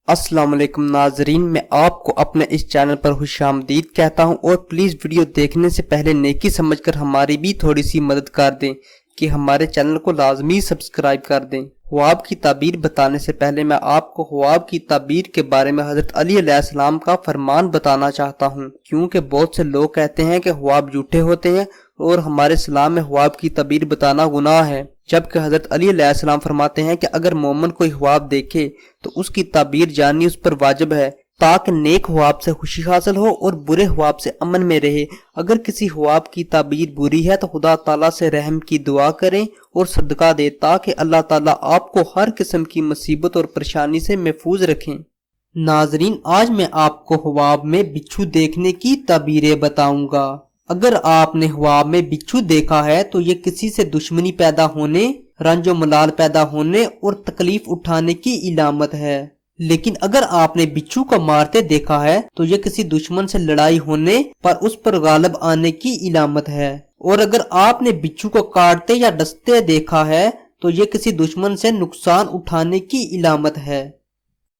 अस्सलाम वालेकुम नाजरीन, मैं आपको अपने इस चैनल पर खुशामदीद कहता हूं और प्लीज़ वीडियो देखने से पहले नेकी समझकर हमारी भी थोड़ी सी मदद कर दें कि हमारे चैनल को लाजमी सब्सक्राइब कर दें। ख्वाब की ताबीर बताने से पहले मैं आपको ख्वाब की ताबीर के बारे में हज़रत अली अलैहिस्सलाम का फरमान बताना चाहता हूं, क्योंकि बहुत से लोग कहते हैं कि ख्वाब झूठे होते हैं और हमारे इस्लाम में ख्वाब की ताबीर बताना गुनाह है, जबकि हज़रत अली अलैहिस्सलाम फरमाते हैं कि अगर मोमिन कोई ख्वाब देखे तो उसकी ताबीर जाननी उस पर वाजिब है, ताकि नेक ख्वाब से खुशी हासिल हो और बुरे ख्वाब से अमन में रहे। अगर किसी ख्वाब की ताबीर बुरी है तो खुदा ताला से रहम की दुआ करें और सदका दे, ताकि अल्लाह ताला आपको हर किस्म की मुसीबत और परेशानी से महफूज रखें। नाजरीन, आज मैं आपको ख्वाब में बिच्छू देखने की ताबीरें बताऊंगा। अगर आपने ख्वाब में बिच्छू देखा है तो ये किसी से दुश्मनी पैदा होने, रंजो मलाल पैदा होने और तकलीफ उठाने की इलामत है। लेकिन अगर आपने बिच्छू को मारते देखा है तो ये किसी दुश्मन से लड़ाई होने पर उस पर गालिब आने की इलामत है। और अगर आपने बिच्छू को काटते या डसते देखा है तो ये किसी दुश्मन से नुकसान उठाने की इलामत है।